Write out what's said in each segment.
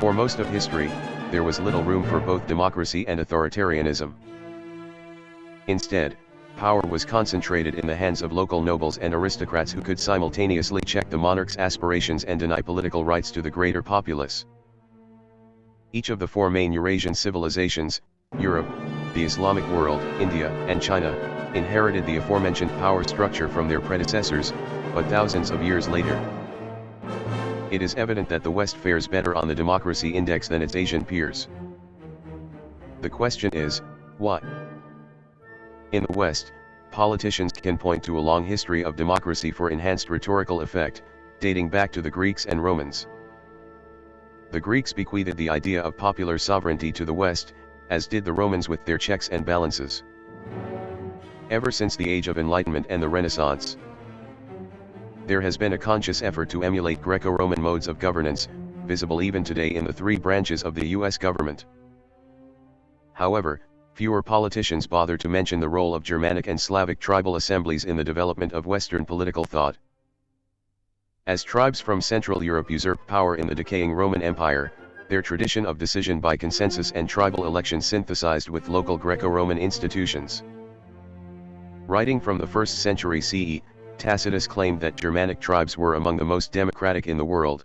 For most of history, there was little room for both democracy and authoritarianism. Instead, power was concentrated in the hands of local nobles and aristocrats who could simultaneously check the monarch's aspirations and deny political rights to the greater populace. Each of the four main Eurasian civilizations, Europe, the Islamic world, India, and China, inherited the aforementioned power structure from their predecessors, but thousands of years later. It is evident that the West fares better on the democracy index than its Asian peers. The question is, why? In the West, politicians can point to a long history of democracy for enhanced rhetorical effect, dating back to the Greeks and Romans. The Greeks bequeathed the idea of popular sovereignty to the West, as did the Romans with their checks and balances. Ever since the Age of Enlightenment and the Renaissance, there has been a conscious effort to emulate Greco-Roman modes of governance, visible even today in the three branches of the U.S. government. However, fewer politicians bother to mention the role of Germanic and Slavic tribal assemblies in the development of Western political thought. As tribes from Central Europe usurped power in the decaying Roman Empire, their tradition of decision by consensus and tribal election synthesized with local Greco-Roman institutions. Writing from the 1st century CE, Tacitus claimed that Germanic tribes were among the most democratic in the world.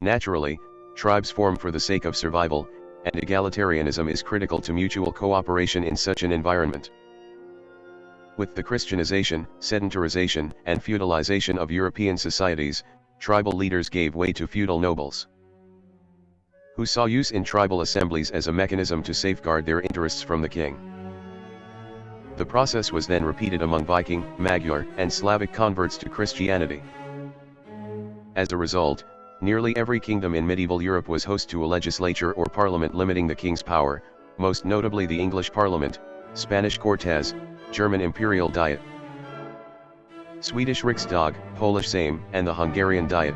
Naturally, tribes form for the sake of survival, and egalitarianism is critical to mutual cooperation in such an environment. With the Christianization, sedentarization, and feudalization of European societies, tribal leaders gave way to feudal nobles, who saw use in tribal assemblies as a mechanism to safeguard their interests from the king. The process was then repeated among Viking, Magyar, and Slavic converts to Christianity. As a result, nearly every kingdom in medieval Europe was host to a legislature or parliament limiting the king's power, most notably the English Parliament, Spanish Cortes, German Imperial Diet, Swedish Riksdag, Polish Sejm, and the Hungarian Diet.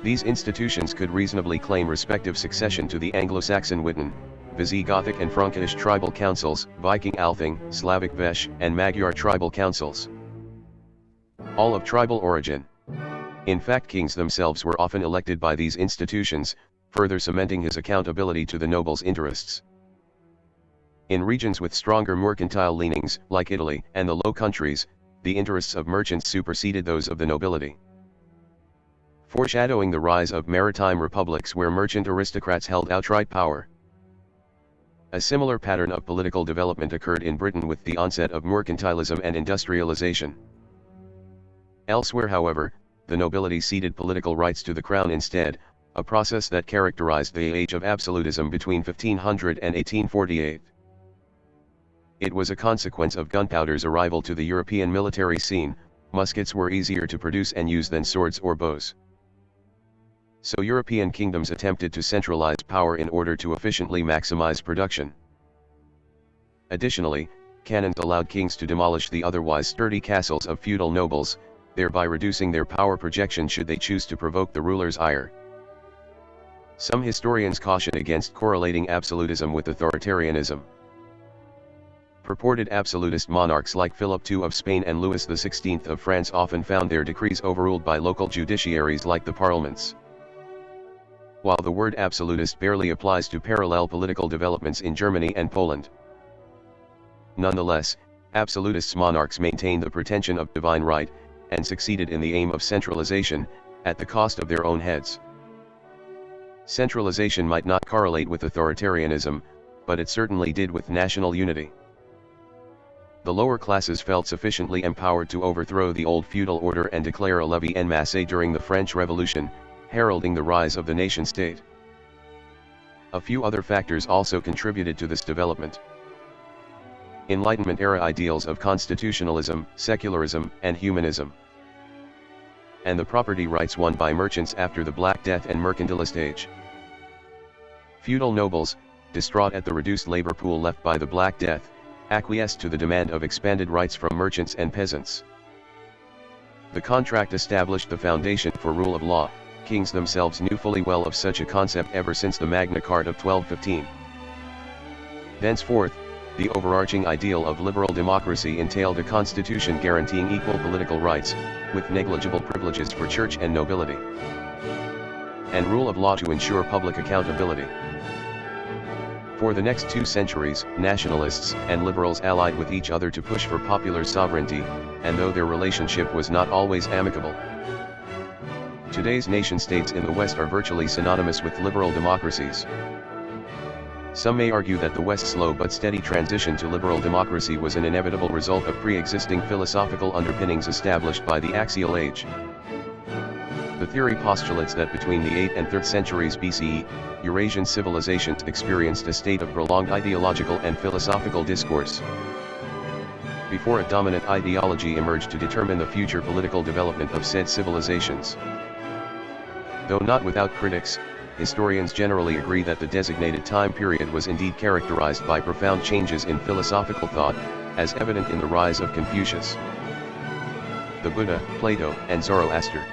These institutions could reasonably claim respective succession to the Anglo-Saxon Witan, Visigothic and Frankish tribal councils, Viking Althing, Slavic Vesh, and Magyar tribal councils, all of tribal origin. In fact, kings themselves were often elected by these institutions, further cementing his accountability to the nobles' interests. In regions with stronger mercantile leanings, like Italy and the Low Countries, the interests of merchants superseded those of the nobility, foreshadowing the rise of maritime republics where merchant aristocrats held outright power. A similar pattern of political development occurred in Britain with the onset of mercantilism and industrialization. Elsewhere, however, the nobility ceded political rights to the crown instead, a process that characterized the age of absolutism between 1500 and 1848. It was a consequence of gunpowder's arrival to the European military scene. Muskets were easier to produce and use than swords or bows. So European kingdoms attempted to centralize power in order to efficiently maximize production. Additionally, cannons allowed kings to demolish the otherwise sturdy castles of feudal nobles, thereby reducing their power projection should they choose to provoke the ruler's ire. Some historians caution against correlating absolutism with authoritarianism. Purported absolutist monarchs like Philip II of Spain and Louis XVI of France often found their decrees overruled by local judiciaries like the parliaments. While the word absolutist barely applies to parallel political developments in Germany and Poland. Nonetheless, absolutist monarchs maintained the pretension of divine right, and succeeded in the aim of centralization, at the cost of their own heads. Centralization might not correlate with authoritarianism, but it certainly did with national unity. The lower classes felt sufficiently empowered to overthrow the old feudal order and declare a levy en masse during the French Revolution, heralding the rise of the nation-state. A few other factors also contributed to this development. Enlightenment-era ideals of constitutionalism, secularism, and humanism, and the property rights won by merchants after the Black Death and mercantilist age. Feudal nobles, distraught at the reduced labor pool left by the Black Death, acquiesced to the demand of expanded rights from merchants and peasants. The contract established the foundation for rule of law. Kings themselves knew fully well of such a concept ever since the Magna Carta of 1215. Thenceforth, the overarching ideal of liberal democracy entailed a constitution guaranteeing equal political rights, with negligible privileges for church and nobility. and rule of law to ensure public accountability. For the next 2 centuries, nationalists and liberals allied with each other to push for popular sovereignty, and though their relationship was not always amicable. Today's nation-states in the West are virtually synonymous with liberal democracies. Some may argue that the West's slow but steady transition to liberal democracy was an inevitable result of pre-existing philosophical underpinnings established by the Axial Age. The theory postulates that between the 8th and 3rd centuries BCE, Eurasian civilizations experienced a state of prolonged ideological and philosophical discourse, before a dominant ideology emerged to determine the future political development of said civilizations. Though not without critics, historians generally agree that the designated time period was indeed characterized by profound changes in philosophical thought, as evident in the rise of Confucius, the Buddha, Plato, and Zoroaster.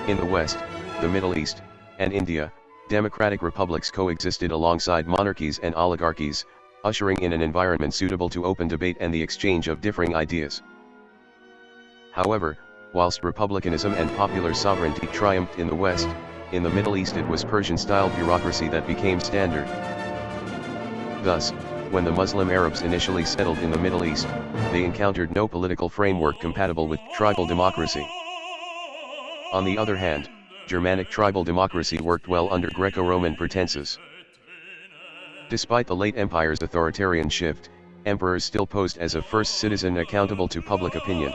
In the West, the Middle East, and India, democratic republics coexisted alongside monarchies and oligarchies, ushering in an environment suitable to open debate and the exchange of differing ideas. However, whilst republicanism and popular sovereignty triumphed in the West, in the Middle East it was Persian-style bureaucracy that became standard. Thus, when the Muslim Arabs initially settled in the Middle East, they encountered no political framework compatible with tribal democracy. On the other hand, Germanic tribal democracy worked well under Greco-Roman pretenses. Despite the late empire's authoritarian shift, emperors still posed as a first citizen accountable to public opinion.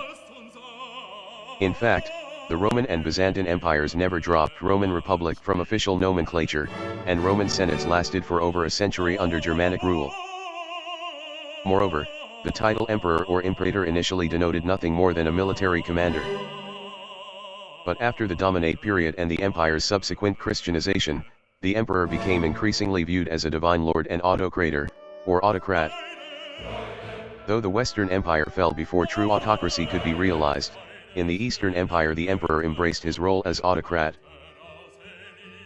In fact, the Roman and Byzantine empires never dropped Roman Republic from official nomenclature, and Roman senates lasted for over a century under Germanic rule. Moreover, the title emperor or imperator initially denoted nothing more than a military commander. But after the Dominate period and the empire's subsequent Christianization, the emperor became increasingly viewed as a divine lord and autocrator, or autocrat. Though the Western Empire fell before true autocracy could be realized, in the Eastern Empire the emperor embraced his role as autocrat,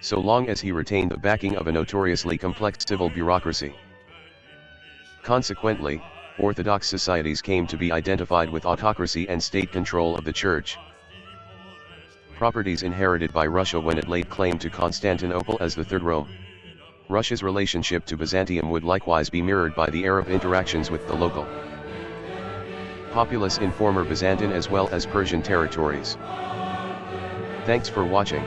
so long as he retained the backing of a notoriously complex civil bureaucracy. Consequently, Orthodox societies came to be identified with autocracy and state control of the Church. Properties inherited by Russia when it laid claim to Constantinople as the Third Rome. Russia's relationship to Byzantium would likewise be mirrored by the Arab interactions with the local populace in former Byzantine as well as Persian territories. Thanks for watching.